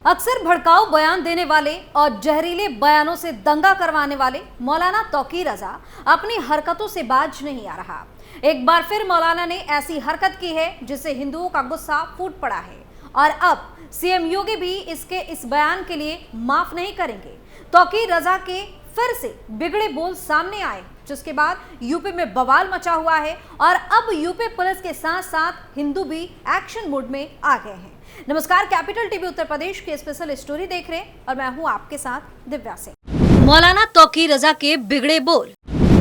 अक्सर भड़काऊ बयान देने वाले और जहरीले बयानों से दंगा करवाने वाले मौलाना तौकीर रजा अपनी हरकतों से बाज नहीं आ रहा। एक बार फिर मौलाना ने ऐसी हरकत की है जिससे हिंदुओं का गुस्सा फूट पड़ा है और अब सीएम योगी भी इसके इस बयान के लिए माफ नहीं करेंगे। तौकीर रजा के फिर से बिगड़े बोल सामने आए जिसके बाद यूपी में बवाल मचा हुआ है और अब यूपी पुलिस के साथ साथ हिंदू भी एक्शन मोड में आ गए हैं। नमस्कार, कैपिटल टीवी उत्तर प्रदेश की स्पेशल स्टोरी देख रहे हैं और मैं हूं आपके साथ दिव्या सिंह। मौलाना तौकीर रजा के बिगड़े बोल।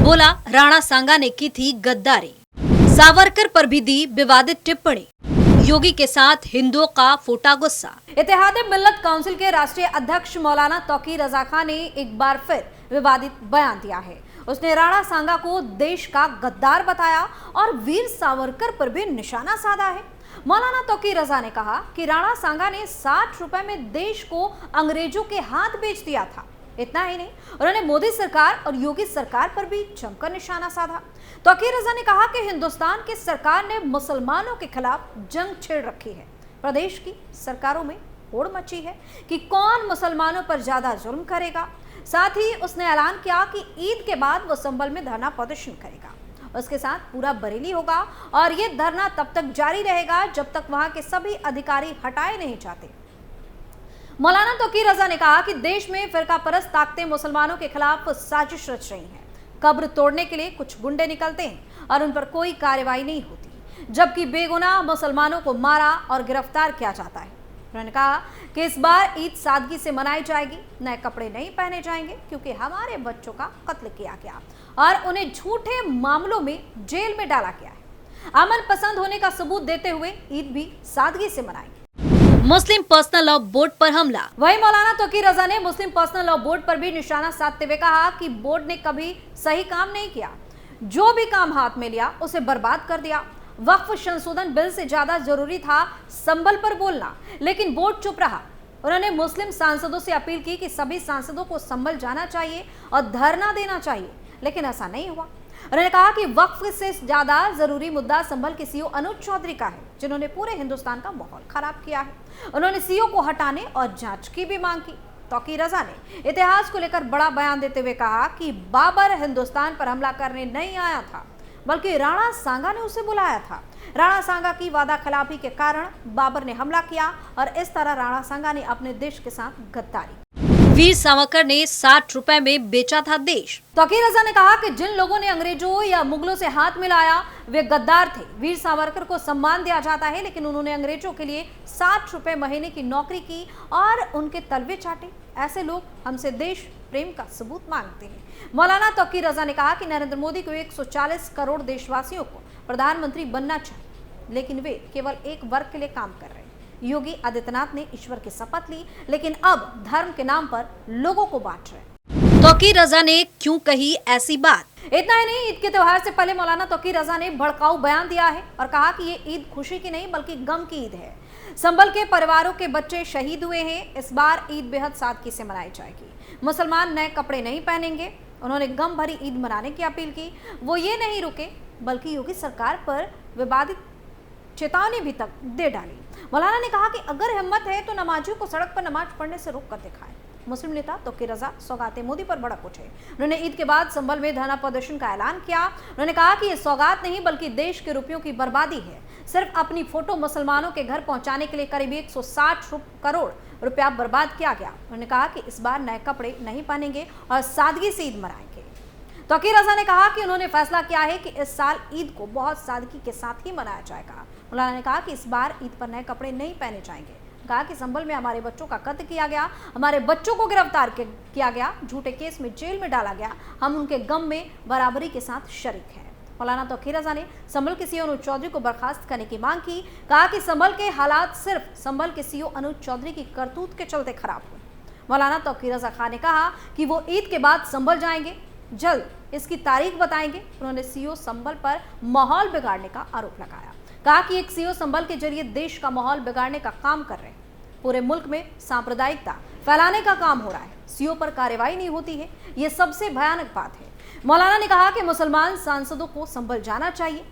बोला, राणा सांगा ने की थी गद्दारी, सावरकर पर भी दी विवादित टिप्पणी, योगी के साथ हिंदुओं का फूटा गुस्सा। इत्तेहाद मिल्लत काउंसिल के राष्ट्रीय अध्यक्ष मौलाना तौकीर रजा खान ने एक बार फिर विवादित बयान दिया है। उसने राणा सांगा को देश का गद्दार बताया और वीर सावरकर पर भी निशाना साधा है। मौलाना तौकीर रजा ने कहा कि राणा सांगा ने 60 रुपए में देश को अंग्रेजों के हाथ बेच दिया था। इतना ही नहीं, उन्होंने मोदी सरकार और योगी सरकार पर भी जमकर निशाना साधा। तौकीर रजा ने कहा कि हिंदुस्तान की सरकार ने मुसलमानों के खिलाफ जंग छेड़ रखी है। प्रदेश की सरकारों में होड़ मची है कि कौन मुसलमानों पर ज्यादा जुल्म करेगा। साथ ही उसने ऐलान किया कि ईद के बाद वो संभल में धरना प्रदर्शन करेगा। उसके साथ पूरा बरेली होगा और ये धरना तब तक जारी रहेगा जब तक वहां के सभी अधिकारी हटाए नहीं जाते। मौलाना तौकीर रजा ने कहा कि देश में फिरका परस्त ताकतें मुसलमानों के खिलाफ साजिश रच रही हैं। कब्र तोड़ने के लिए कुछ गुंडे निकलते हैं और उन पर कोई कार्रवाई नहीं होती, जबकि बेगुनाह मुसलमानों को मारा और गिरफ्तार किया जाता है। उन्होंने कहा कि इस बार ईद सादगी से मनाई जाएगी, नए कपड़े नहीं पहने जाएंगे क्योंकि हमारे बच्चों का कत्ल किया गया और उन्हें झूठे मामलों में जेल में डाला गया है। अमन पसंद होने का सबूत देते हुए ईद भी सादगी से मनाएंगे। मुस्लिम पर्सनल लॉ बोर्ड पर हमला। वहीं मौलाना तौकीर रजा ने मुस्लिम पर्सनल लॉ बोर्ड पर भी निशाना साधते हुए कहा कि बोर्ड ने कभी सही काम नहीं किया, जो भी काम हाथ में लिया उसे बर्बाद कर दिया। वक्फ संशोधन बिल से ज्यादा जरूरी था संभल पर बोलना, लेकिन बोर्ड चुप रहा। उन्होंने मुस्लिम सांसदों से अपील की कि सभी सांसदों को संभल जाना चाहिए और धरना देना चाहिए, लेकिन ऐसा नहीं हुआ। उन्होंने कहा कि वक्फ से ज्यादा जरूरी मुद्दा संभल के सीओ अनुज चौधरी का है, जिन्होंने पूरे हिंदुस्तान का माहौल खराब किया है। उन्होंने सीओ को हटाने और जांच की भी मांग की। तौकीर रजा ने इतिहास को लेकर बड़ा बयान देते हुए कहा कि बाबर हिंदुस्तान पर हमला करने नहीं आया था, बल्कि राणा सांगा ने उसे बुलाया था। राणा सांगा की वादा खिलाफी के कारण बाबर ने हमला किया और इस तरह राणा सांगा ने अपने देश के साथ गद्दारी। वीर सावरकर ने 60 रुपए में बेचा था देश। तौकीर रजा ने कहा कि जिन लोगों ने अंग्रेजों या मुगलों से हाथ मिलाया वे गद्दार थे। वीर सावरकर को सम्मान दिया जाता है, लेकिन उन्होंने अंग्रेजों के लिए 60 रुपए महीने की नौकरी की और उनके तलवे चाटे। ऐसे लोग हमसे देश प्रेम का सबूत मांगते हैं। मौलाना तौकीर रजा ने कहा कि नरेंद्र मोदी को 140 करोड़ देशवासियों को प्रधानमंत्री बनना चाहिए, लेकिन वे केवल एक वर्ग के लिए काम कर रहे हैं। योगी आदित्यनाथ ने ईश्वर की शपथ ली, लेकिन अब धर्म के नाम पर लोगों को बांट रहे। तौकीर रजा ने क्यों कही ऐसी बात? इतना ही नहीं, ईद के त्योहार से पहले मौलाना तौकीर रजा ने भड़काऊ बयान दिया है और कहा कि ये ईद खुशी की नहीं बल्कि गम की ईद है। संभल के परिवारों के बच्चे शहीद हुए हैं। इस बार ईद बेहद सादगी से मनाई जाएगी। मुसलमान नए कपड़े नहीं पहनेंगे। उन्होंने गम भरी ईद मनाने की अपील की। वो ये नहीं रुके बल्कि योगी सरकार पर विवादित चेतावनी भी तक दे डाली। मौलाना ने कहा कि अगर हिम्मत है तो नमाजियों को सड़क पर नमाज पढ़ने से रोक कर दिखाएं। मुस्लिम नेता तौकीर रजा सौगातें मोदी पर भड़क उठे। उन्होंने ईद के बाद संभल में धरना प्रदर्शन का ऐलान किया। उन्होंने कहा कि ये सौगात नहीं बल्कि देश के रुपयों की बर्बादी है। सिर्फ अपनी फोटो मुसलमानों के घर पहुंचाने के लिए करीब 160 करोड़ रुपया बर्बाद किया गया। उन्होंने कहा कि इस बार नए कपड़े नहीं पहनेंगे और सादगी से ईद मनाएंगे। तौकीर रजा ने कहा कि उन्होंने फैसला किया है कि इस साल ईद को बहुत सादगी के साथ ही मनाया जाएगा। मौलाना ने कहा कि इस बार ईद पर नए कपड़े नहीं पहने जाएंगे। कहा कि संभल में हमारे बच्चों का कत्ल किया गया, हमारे बच्चों को गिरफ्तार किया गया, झूठे केस में जेल में डाला गया। हम उनके गम में बराबरी के साथ शरीक हैं। मौलाना तौकीर रजा ने संभल के सीओ अनुज चौधरी को बर्खास्त करने की मांग की। कहा कि संभल के हालात सिर्फ संभल के सीओ अनुज चौधरी की करतूत के चलते खराब हुए। मौलाना तौकीर रजा खान ने कहा कि वो ईद के बाद संभल जाएंगे, जल्द इसकी तारीख बताएंगे। उन्होंने सीओ संभल पर माहौल बिगाड़ने का आरोप लगाया। कहा कि एक सीओ संभल के जरिए देश का माहौल बिगाड़ने का काम कर रहे हैं। पूरे मुल्क में सांप्रदायिकता फैलाने का काम हो रहा है। सीओ पर कार्रवाई नहीं होती है, ये सबसे भयानक बात है। मौलाना ने कहा कि मुसलमान सांसदों को संभल जाना चाहिए,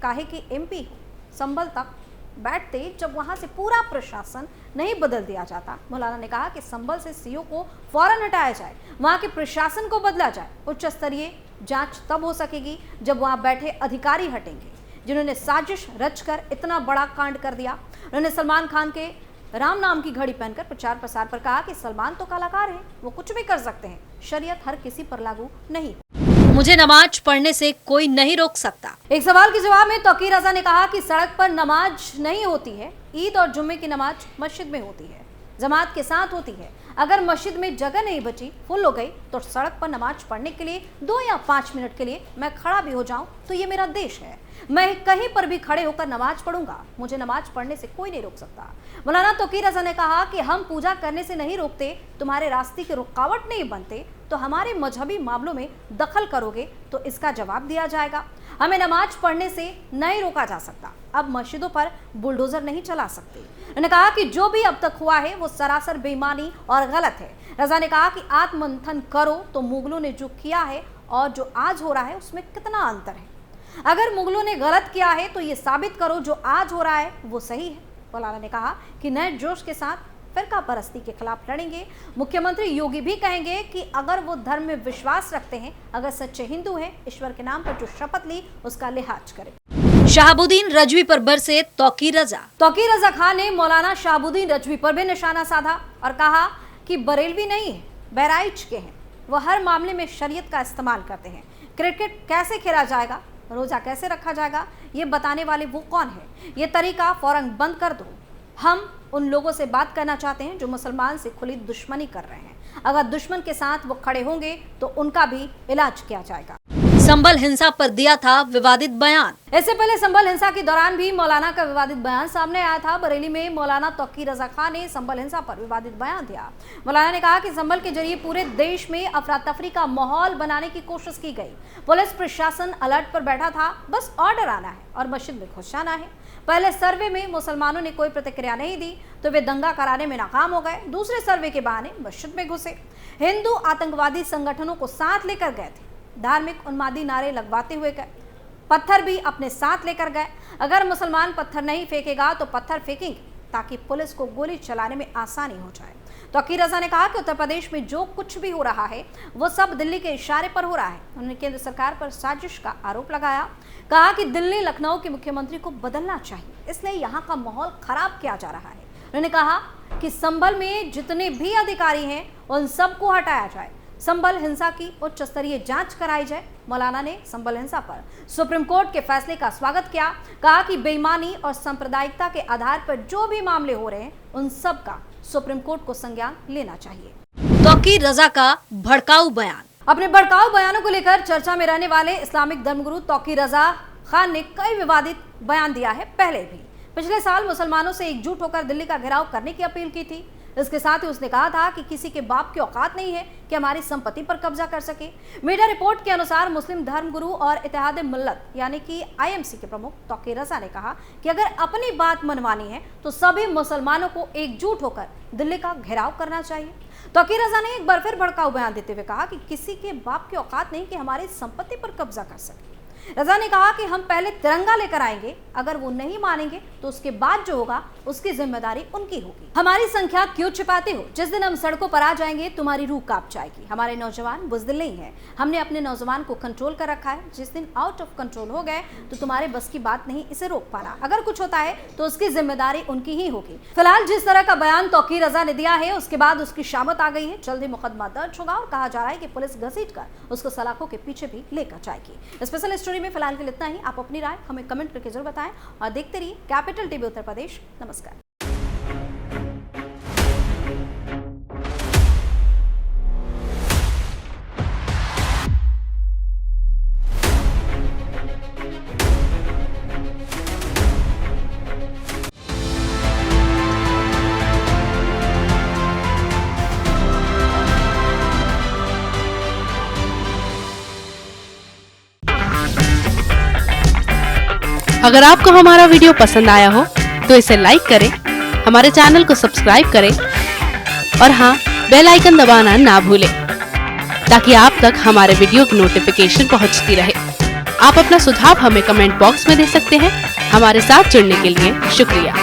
काहे कि एमपी हो, संभल तक बैठते जब वहां से पूरा प्रशासन नहीं बदल दिया जाता। मौलाना ने कहा कि संभल से सीओ को फौरन हटाया जाए, वहां के प्रशासन को बदला जाए। उच्च स्तरीय जांच तब हो सकेगी जब वहां बैठे अधिकारी हटेंगे जिन्होंने साजिश रचकर इतना बड़ा कांड कर दिया। उन्होंने सलमान खान के राम नाम की घड़ी पहनकर प्रचार प्रसार पर कहा कि सलमान तो कलाकार हैं, वो कुछ भी कर सकते हैं, शरीयत हर किसी पर लागू नहीं। मुझे नमाज पढ़ने से कोई नहीं रोक सकता। एक सवाल के जवाब में तौकीर रजा ने कहा कि सड़क पर नमाज नहीं होती है, ईद और जुम्मे की नमाज मस्जिद में होती है, जमात के साथ होती है। अगर मस्जिद में जगह नहीं बची, फुल हो गई, तो सड़क पर नमाज पढ़ने के लिए 2 या 5 मिनट के लिए मैं खड़ा भी हो जाऊं तो ये मेरा देश है, मैं कहीं पर भी खड़े होकर नमाज पढ़ूंगा, मुझे नमाज पढ़ने से कोई नहीं रोक सकता। मौलाना तौकीर रजा ने कहा कि हम पूजा करने से नहीं रोकते, तुम्हारे रास्ते की रुकावट नहीं बनते, तो हमारे मजहबी मामलों में दखल करोगे तो इसका जवाब दिया जाएगा। हमें नमाज पढ़ने से नहीं रोका जा सकता, अब मस्जिदों पर बुलडोजर नहीं चला सकते। उन्होंने कहा कि जो भी अब तक हुआ है वो सरासर बेईमानी और गलत है। रजा ने कहा कि आत्ममंथन करो तो मुगलों ने जो किया है और जो आज हो रहा है उसमें कितना अंतर है। अगर मुगलों ने गलत किया है तो ये साबित करो जो आज हो रहा है वो सही है। मौलाना ने कहा कि नए जोश के साथ फिरका परस्ती के खिलाफ लड़ेंगे। मुख्यमंत्री योगी भी कहेंगे कि अगर वो धर्म में विश्वास रखते हैं, अगर सच्चे हिंदू हैं, ईश्वर के नाम पर जो शपथ ली उसका लिहाज करें। शहाबुद्दीन रजवी पर बरसे तौकीर रजा। तौकीर रजा खान ने मौलाना शहाबुद्दीन रजवी पर भी निशाना साधा और कहा कि बरेलवी नहीं है, बहराइच के हैं, वो हर मामले में शरीयत का इस्तेमाल करते हैं। क्रिकेट कैसे खेला जाएगा, रोजा कैसे रखा जाएगा, ये बताने वाले वो कौन है? ये तरीका फौरन बंद कर दो। हम उन लोगों से बात करना चाहते हैं जो मुसलमान से खुली दुश्मनी कर रहे हैं। अगर दुश्मन के साथ वो खड़े होंगे तो उनका भी इलाज किया जाएगा। संभल हिंसा पर दिया था विवादित बयान। इससे पहले संभल हिंसा के दौरान भी मौलाना का विवादित बयान सामने आया था। बरेली में मौलाना तौकीर रजा खान ने संभल हिंसा पर विवादित बयान दिया। मौलाना ने कहा कि संभल के जरिए पूरे देश में अफरा तफरी का माहौल बनाने की कोशिश की गई। पुलिस प्रशासन अलर्ट पर बैठा था, बस ऑर्डर आना है और मस्जिद में घुस जाना है। पहले सर्वे में मुसलमानों ने कोई प्रतिक्रिया नहीं दी तो वे दंगा कराने में नाकाम हो गए। दूसरे सर्वे के बहाने मस्जिद में घुसे। हिंदू आतंकवादी संगठनों को साथ लेकर गए थे, धार्मिक उन्मादी नारे लगवाते हुए गए, पत्थर भी अपने साथ लेकर गए। अगर मुसलमान पत्थर नहीं फेंकेगा तो पत्थर फेंकेंगे ताकि पुलिस को गोली चलाने में आसानी हो जाए। तौकीर रजा ने कहा कि उत्तर प्रदेश में जो कुछ भी हो रहा है वो सब दिल्ली के इशारे पर हो रहा है। उन्होंने केंद्र सरकार पर साजिश का आरोप लगाया, कहा कि दिल्ली लखनऊ के मुख्यमंत्री को बदलना चाहिए, इसलिए यहाँ का माहौल खराब किया जा रहा है। उन्होंने कहा कि संभल में जितने भी अधिकारी हैं उन सबको हटाया जाए, संभल हिंसा की उच्च स्तरीय जांच कराई जाए। मौलाना ने संभल हिंसा पर सुप्रीम कोर्ट के फैसले का स्वागत किया, कहा कि बेईमानी और सांप्रदायिकता के आधार पर जो भी मामले हो रहे हैं उन सब का सुप्रीम कोर्ट को संज्ञान लेना चाहिए। तौकीर रजा का भड़काऊ बयान। अपने भड़काऊ बयानों को लेकर चर्चा में रहने वाले इस्लामिक धर्मगुरु तौकीर रजा खान ने कई विवादित बयान दिया है। पहले भी पिछले साल मुसलमानों से एकजुट होकर दिल्ली का घेराव करने की अपील की थी। इसके साथ ही उसने कहा था कि किसी के बाप की औकात नहीं है कि हमारी संपत्ति पर कब्जा कर सके। मीडिया रिपोर्ट के अनुसार मुस्लिम धर्मगुरु और इत्तेहाद मिल्लत यानी कि IMC के प्रमुख तौकीर रजा ने कहा कि अगर अपनी बात मनवानी है तो सभी मुसलमानों को एकजुट होकर दिल्ली का घेराव करना चाहिए। तौकीर रजा ने एक बार फिर भड़काऊ बयान देते हुए कहा कि किसी के बाप की औकात नहीं कि हमारी संपत्ति पर कब्जा कर सके। रजा ने कहा कि हम पहले तिरंगा लेकर आएंगे, अगर वो नहीं मानेंगे तो उसके बाद जो होगा उसकी जिम्मेदारी उनकी होगी। हमारी संख्या क्यों छिपाते हो, जिस दिन हम सड़कों पर आ जाएंगे तुम्हारी रूह कांप जाएगी। हमारे नौजवान बुज़दिल नहीं है, हमने अपने नौजवान को कंट्रोल कर रखा है। जिस दिन आउट ऑफ कंट्रोल हो गए तो तुम्हारे बस की बात नहीं इसे रोक पाना। अगर कुछ होता है तो उसकी जिम्मेदारी उनकी ही होगी। फिलहाल जिस तरह का बयान तौकीर रजा ने दिया है उसके बाद उसकी शामत आ गई है। जल्दी मुकदमा दर्ज होगा और कहा जा रहा है कि पुलिस घसीट कर उसको सलाखों के पीछे भी लेकर जाएगी। स्पेशल स्टोरी में फिलहाल के लिए इतना ही। आप अपनी राय हमें कमेंट करके जरूर बताएं और देखते रहिए कैपिटल टीवी उत्तर प्रदेश। नमस्कार। अगर आपको हमारा वीडियो पसंद आया हो तो इसे लाइक करें, हमारे चैनल को सब्सक्राइब करें और हाँ, बेल आइकन दबाना ना भूलें ताकि आप तक हमारे वीडियो की नोटिफिकेशन पहुंचती रहे। आप अपना सुझाव हमें कमेंट बॉक्स में दे सकते हैं। हमारे साथ जुड़ने के लिए शुक्रिया।